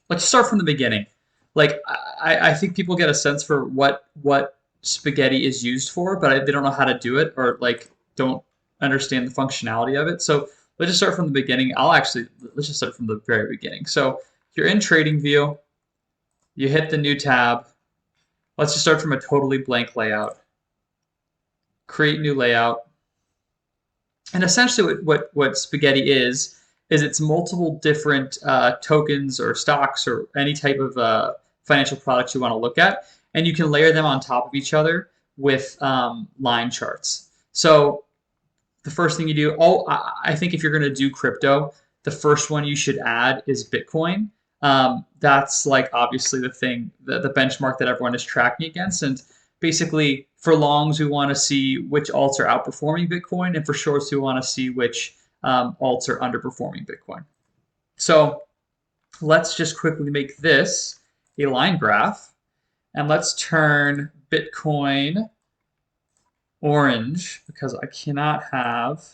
let's start from the beginning. Like I think people get a sense for what spaghetti is used for, but they don't know how to do it or like don't understand the functionality of it. So let's just start from the beginning. Let's just start from the very beginning. So you're in TradingView, you hit the new tab. Let's just start from a totally blank layout. Create new layout. And essentially what spaghetti is it's multiple different tokens or stocks or any type of financial products you want to look at, and you can layer them on top of each other with line charts. So the first thing you do, I think if you're going to do crypto, the first one you should add is Bitcoin. That's like obviously the thing, the benchmark that everyone is tracking against. And basically for longs, we want to see which alts are outperforming Bitcoin, and for shorts, we want to see which alts are underperforming Bitcoin. So let's just quickly make this a line graph, and let's turn Bitcoin orange because I cannot have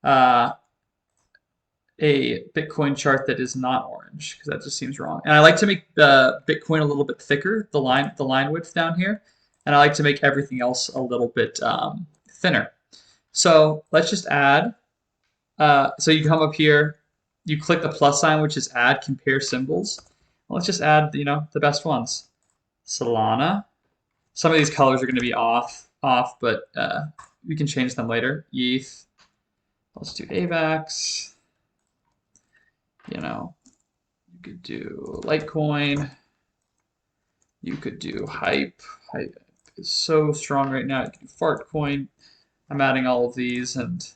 a Bitcoin chart that is not orange because that just seems wrong. And I like to make the Bitcoin a little bit thicker, the line width down here, and I like to make everything else a little bit thinner. So let's just add. So you come up here, you click the plus sign, which is add compare symbols. Let's just add, the best ones. Solana. Some of these colors are going to be off, but we can change them later. ETH. Let's do AVAX. You could do Litecoin. You could do Hype. Hype is so strong right now. You can do Fartcoin. I'm adding all of these, and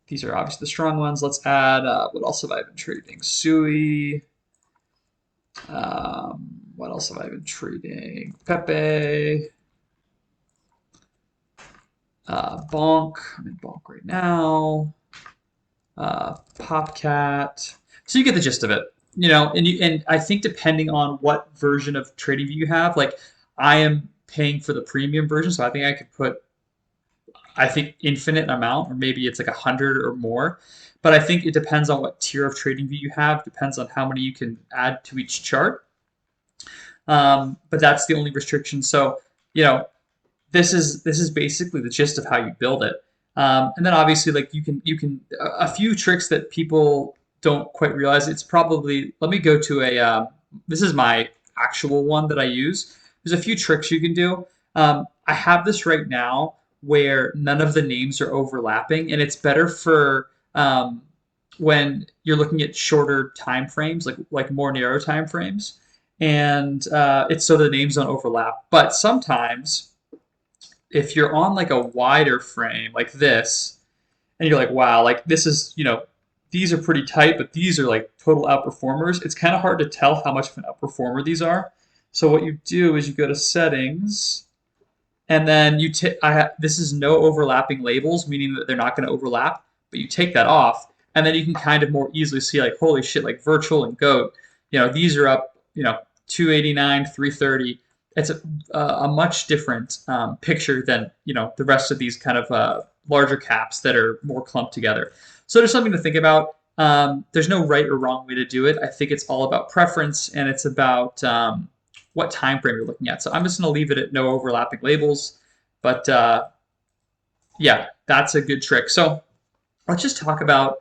these are obviously the strong ones. Let's add, what else have I been trading? Sui. What else have I been trading? Pepe. Bonk. I'm in Bonk right now. Popcat. So you get the gist of it, and I think depending on what version of TradingView you have, like I am paying for the premium version, so I think I could put, infinite amount, or maybe it's like 100 or more. But I think it depends on what tier of TradingView you have, depends on how many you can add to each chart. But that's the only restriction. So, this is basically the gist of how you build it. And then obviously, like you can a few tricks that people don't quite realize. It's probably, let me go to this is my actual one that I use. There's a few tricks you can do. I have this right now where none of the names are overlapping, and it's better for when you're looking at shorter time frames, like more narrow time frames, and it's so the names don't overlap. But sometimes if you're on like a wider frame like this, and you're like, wow, like this is, these are pretty tight, but these are like total outperformers. It's kind of hard to tell how much of an outperformer these are. So what you do is you go to settings, and then this is no overlapping labels, meaning that they're not going to overlap, but you take that off, and then you can kind of more easily see like, holy shit, like virtual and goat, these are up, 289, 330. It's a much different picture than the rest of these kind of larger caps that are more clumped together. So there's something to think about. There's no right or wrong way to do it. I think it's all about preference, and it's about what time frame you're looking at. So I'm just going to leave it at no overlapping labels. But yeah, that's a good trick. So let's just talk about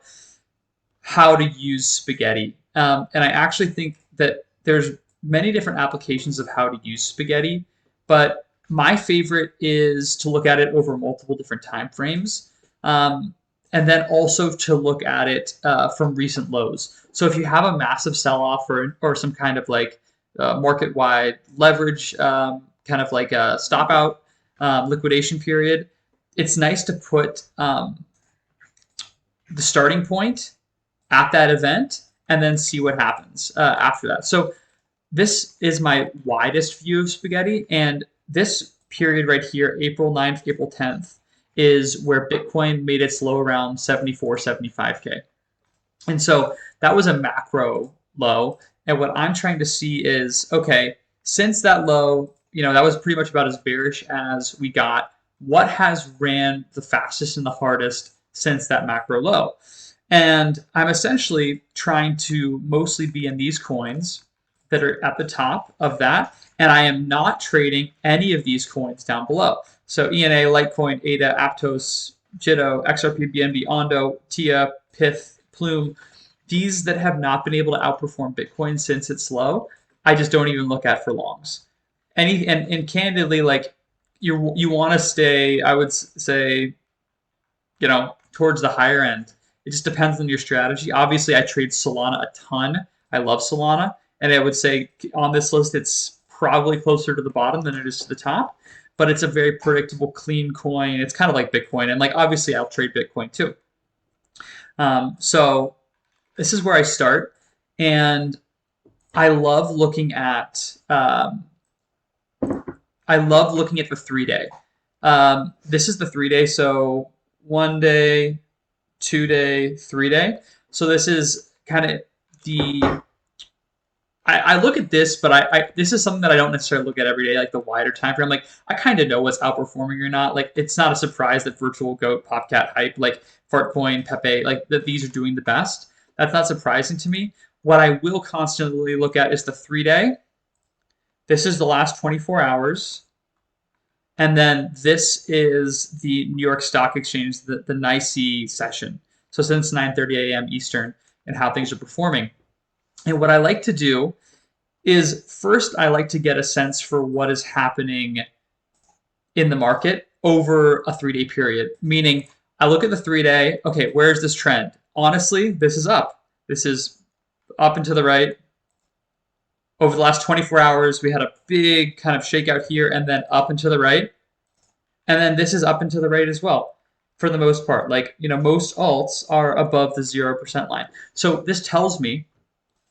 how to use spaghetti. And I actually think that there's many different applications of how to use spaghetti, but my favorite is to look at it over multiple different time frames, and then also to look at it from recent lows. So if you have a massive sell-off or some kind of like market-wide leverage, kind of like a stop-out liquidation period, it's nice to put the starting point at that event and then see what happens after that. So this is my widest view of spaghetti, and this period right here, April 9th, April 10th, is where Bitcoin made its low around 74, 75K. And so that was a macro low, and what I'm trying to see is, okay, since that low, that was pretty much about as bearish as we got, what has ran the fastest and the hardest since that macro low? And I'm essentially trying to mostly be in these coins that are at the top of that. And I am not trading any of these coins down below. So ENA, Litecoin, ADA, Aptos, Jitto, XRP, BNB, Ondo, TIA, Pith, Plume, these that have not been able to outperform Bitcoin since it's low, I just don't even look at for longs. And candidly, like you want to stay, I would say, towards the higher end. It just depends on your strategy. Obviously, I trade Solana a ton. I love Solana, and I would say on this list, it's probably closer to the bottom than it is to the top. But it's a very predictable, clean coin. It's kind of like Bitcoin, and like obviously, I'll trade Bitcoin too. So this is where I start, and I love looking at the 3-day. This is the 3-day, so 1 day, 2 day, 3 day. So this is kind of I look at this, but this is something that I don't necessarily look at every day, like the wider time frame. Like I kind of know what's outperforming or not. Like it's not a surprise that Virtual Goat, Popcat, Hype, like Fartcoin, Pepe, like that these are doing the best. That's not surprising to me. What I will constantly look at is the 3-day. This is the last 24 hours. And then this is the New York Stock Exchange, the NYSE session. So since 9:30 a.m. Eastern and how things are performing. And what I like to do is first I like to get a sense for what is happening in the market over a 3-day period. Meaning I look at the 3-day, okay, where's this trend? Honestly, this is up. This is up and to the right. Over the last 24 hours, we had a big kind of shakeout here and then up and to the right. And then this is up and to the right as well, for the most part. Like, most alts are above the 0% line. So this tells me,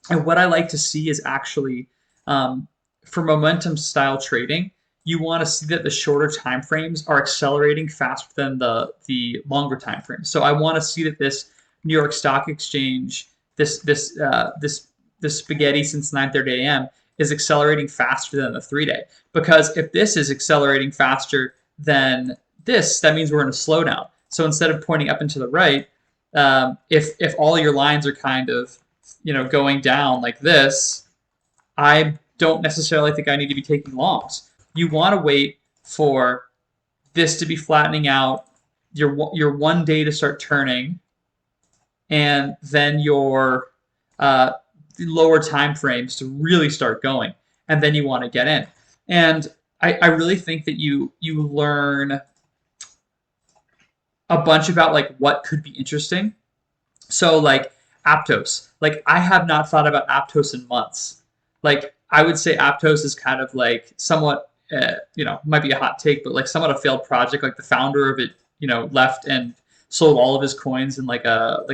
and what I like to see is actually, for momentum style trading, you want to see that the shorter time frames are accelerating faster than the longer time frames. So I want to see that this New York Stock Exchange, this spaghetti since 9:30 a.m. is accelerating faster than the 3-day. Because if this is accelerating faster than this, that means we're in a slowdown. So instead of pointing up and to the right, if all your lines are kind of going down like this, I don't necessarily think I need to be taking longs. You want to wait for this to be flattening out, your 1 day to start turning, and then your lower time frames to really start going, and then you want to get in. And I really think that you learn a bunch about like what could be interesting. So like Aptos, like I have not thought about Aptos in months. Like I would say Aptos is kind of like somewhat, might be a hot take, but like somewhat a failed project. Like the founder of it, left and sold all of his coins in like a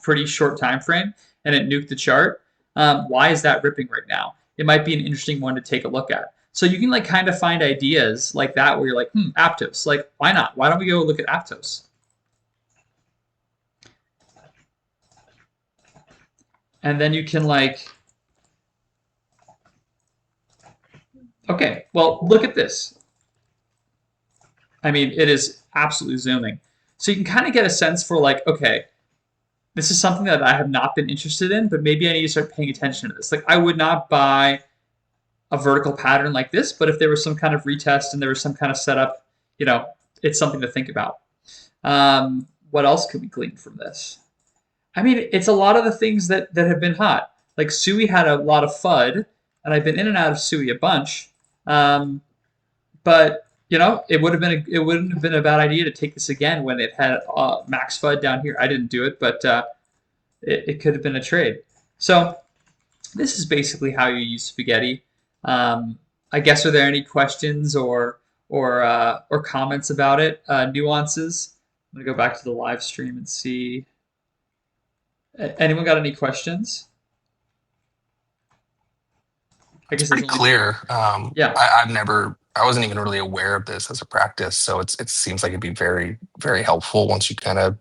pretty short time frame, and it nuked the chart. Why is that ripping right now? It might be an interesting one to take a look at. So you can like kind of find ideas like that where you're like, Aptos, like why not? Why don't we go look at Aptos? And then you can like, okay, well, look at this. I mean, it is absolutely zooming. So you can kind of get a sense for like, okay, this is something that I have not been interested in, but maybe I need to start paying attention to this. Like I would not buy a vertical pattern like this, but if there was some kind of retest and there was some kind of setup, it's something to think about. What else could we glean from this? I mean, it's a lot of the things that have been hot. Like Sui had a lot of FUD, and I've been in and out of Sui a bunch. But it wouldn't have been a bad idea to take this again when it had max FUD down here. I didn't do it, but it could have been a trade. So this is basically how you use spaghetti. I guess, are there any questions or comments about it? Nuances? I'm gonna go back to the live stream and see. Anyone got any questions? I guess It's pretty clear. Yeah. I wasn't even really aware of this as a practice, so it seems like it'd be very, very helpful once you kind of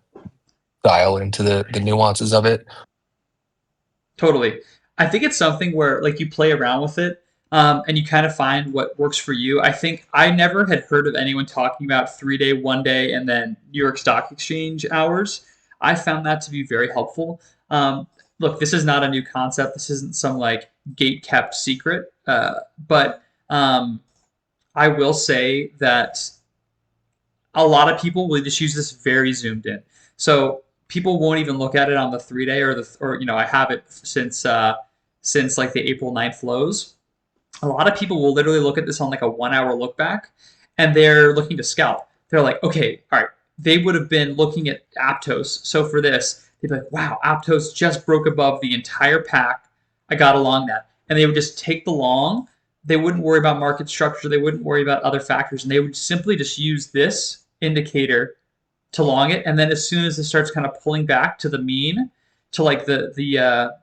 dial into the nuances of it. Totally. I think it's something where like you play around with it, and you kind of find what works for you. I think I never had heard of anyone talking about 3-day, 1 day, and then New York Stock Exchange hours. I found that to be very helpful. Look, this is not a new concept. This isn't some like gate kept secret, but I will say that a lot of people will just use this very zoomed in. So people won't even look at it on the 3 day or I have it since like the April 9th lows. A lot of people will literally look at this on like a 1 hour look back, and they're looking to scalp. They're like, okay, all right. They would have been looking at Aptos. So for this, they'd be like, wow, Aptos just broke above the entire pack. I got along that. And they would just take the long. They wouldn't worry about market structure. They wouldn't worry about other factors. And they would simply just use this indicator to long it. And then as soon as it starts kind of pulling back to the mean, to like the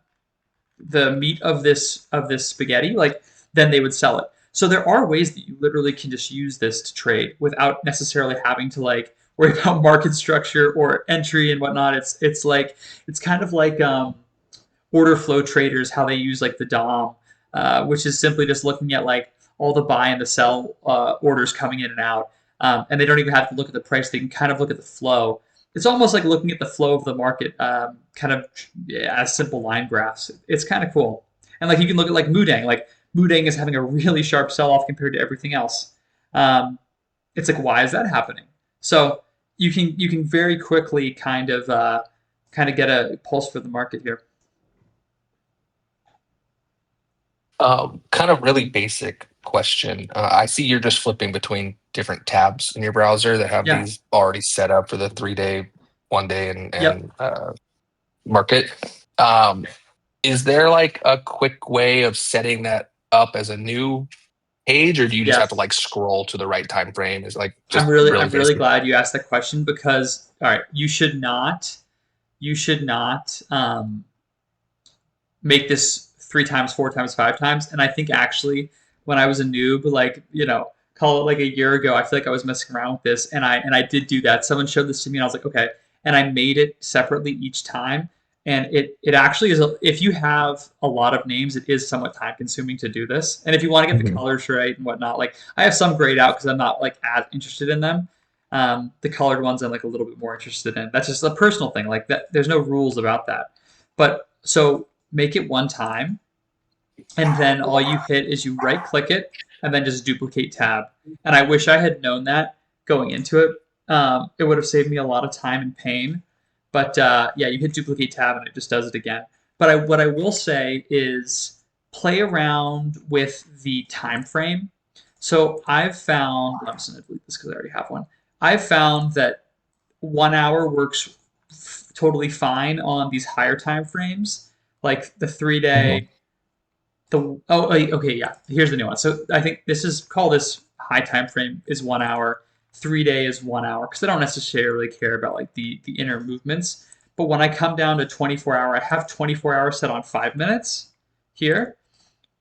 meat of this spaghetti, like then they would sell it. So there are ways that you literally can just use this to trade without necessarily having to like worry about market structure or entry and whatnot. It's kind of like order flow traders, how they use like the DOM, which is simply just looking at like all the buy and the sell orders coming in and out. And they don't even have to look at the price. They can kind of look at the flow. It's almost like looking at the flow of the market, kind of as simple line graphs. It's kind of cool. And like you can look at like Mudang. Like Mudang is having a really sharp sell-off compared to everything else. It's like, why is that happening? So you can very quickly kind of get a pulse for the market here. Kind of really basic question. I see you're just flipping between different tabs in your browser that have Yeah. these already set up for the 3 day, 1 day, and Yep. market. Um, is there like a quick way of setting that up as a new page, or do you just have to Yes. like scroll to the right time frame? Is like I'm just really really I'm really basic. glad you asked that question because all right, you should not make this 3 times, 4 times, 5 times. And I think actually when I was a noob, like, call it like a year ago, I feel like I was messing around with this and I did do that. Someone showed this to me and I was like, okay. And I made it separately each time. And it actually is if you have a lot of names, it is somewhat time consuming to do this. And if you want to get the Mhm. colors right and whatnot, like I have some grayed out because I'm not like as interested in them. The colored ones I'm like a little bit more interested in. That's just a personal thing. Like that, there's no rules about that. But so make it one time, and then all you hit is you right click it and then just duplicate tab. And I wish I had known that going into it. It would have saved me a lot of time and pain. But yeah, you hit duplicate tab and it just does it again. But what I will say is play around with the time frame. So I've found, I'm just going to delete this because I already have one. I've found that 1 hour works totally fine on these higher time frames, like the 3 day, Mhm. okay, yeah. Here's the nuance. So I think this high time frame is 1 hour. 3 day is 1 hour because I don't necessarily care about like the inner movements. But when I come down to 24 hour, I have 24 hours set on 5 minutes here,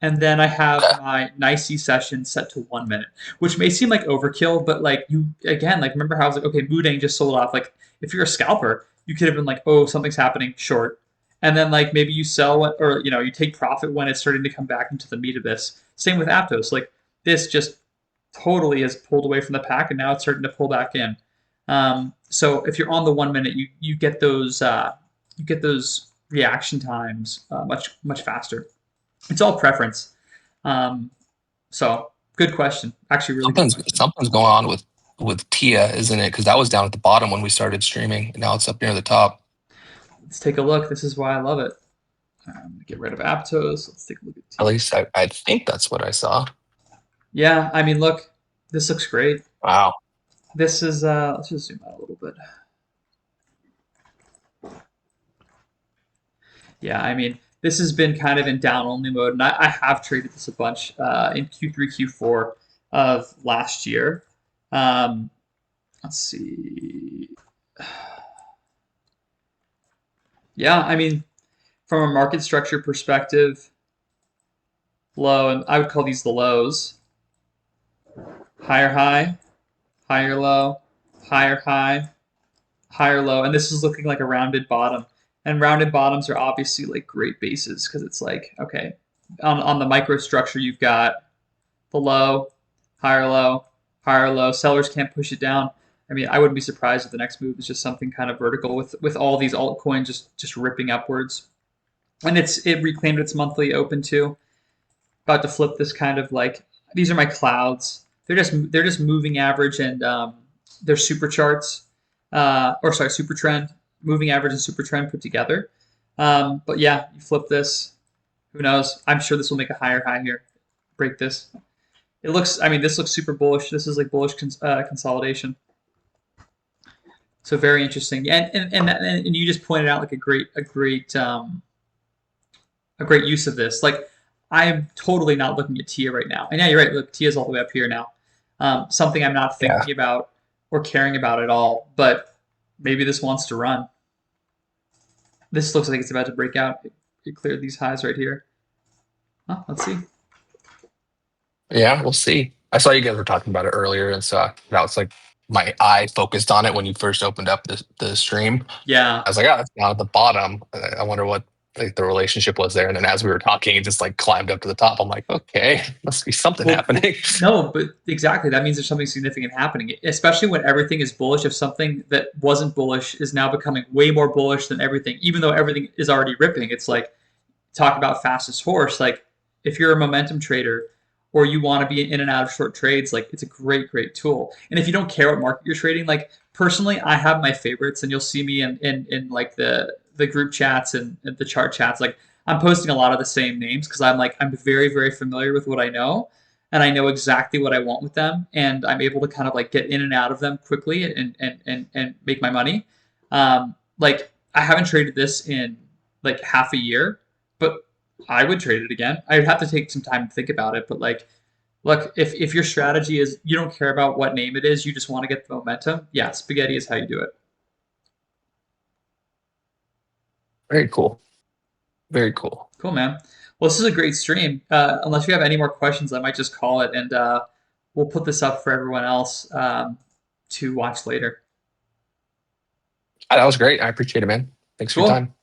and then I have Okay. my nicey session set to 1 minute, which may seem like overkill, but like you again, like remember how I was like, okay, Mudang just sold off. Like if you're a scalper, you could have been like, oh, something's happening, short, and then like maybe you sell or you take profit when it's starting to come back into the meat of this. Same with Aptos, like this just totally has pulled away from the pack, and now it's starting to pull back in. So if you're on the 1 minute, you get those reaction times much faster. It's all preference. Um, so good question. Actually, really good question. Something's going on with Tia, isn't it? Because that was down at the bottom when we started streaming, and now it's up near the top. Let's take a look. This is why I love it. Get rid of Aptos. Let's take a look at At Tia. least I think that's what I saw. Yeah, I mean, look, this looks great. Wow. This is let's just zoom out a little bit. Yeah, I mean, this has been kind of in down only mode, and I have traded this a bunch in Q3, Q4 of last year. Um, let's see. Yeah, I mean, from a market structure perspective, low, and I would call these the lows. Higher high, higher low, higher high, higher low, and this is looking like a rounded bottom. And rounded bottoms are obviously like great bases because it's like, okay, on the microstructure, you've got the low, higher low, higher low. Sellers can't push it down. I mean, I wouldn't be surprised if the next move is just something kind of vertical with all these altcoins just ripping upwards. And it reclaimed its monthly open too. About to flip this kind of like, these are my clouds. They're just moving average and they're super charts, or sorry, super trend, moving average and super trend put together. But yeah, you flip this. Who knows? I'm sure this will make a higher high here. Break this. It looks. I mean, this looks super bullish. This is like bullish consolidation. So very interesting. And you just pointed out like a great use of this. Like I'm totally not looking at Tia right now. And yeah, you're right. Look, Tia's all the way up here now. Something I'm not Yeah. thinking about or caring about at all. But maybe this wants to run. This looks like it's about to break out. It cleared these highs right here. Oh, let's see. Yeah, we'll see. I saw you guys were talking about it earlier, and so that was like my eye focused on it when you first opened up the stream. Yeah. I was like, oh, it's down at the bottom. I wonder what like the relationship was there. And then as we were talking, it just like climbed up to the top. I'm like, okay, must be something Well, happening. no, but exactly. That means there's something significant happening, especially when everything is bullish. If something that wasn't bullish is now becoming way more bullish than everything, even though everything is already ripping, it's like, talk about fastest horse. Like, if you're a momentum trader or you want to be in and out of short trades, like, it's a great tool. And if you don't care what market you're trading, like, personally, I have my favorites, and you'll see me in like the group chats and the chart chats. Like, I'm posting a lot of the same names because I'm very familiar with what I know, and I know exactly what I want with them, and I'm able to kind of like get in and out of them quickly and make my money. Like, I haven't traded this in like half a year, but I would trade it again. I would have to take some time to think about it, but like, look, if your strategy is you don't care about what name it is, you just want to get the momentum, yeah, spaghetti is how you do it. Very cool. Very cool. Cool, man. Well, this is a great stream. Unless you have any more questions, I might just call it, and we'll put this up for everyone else to watch later. That was great. I appreciate it, man. Thanks for your Cool. time.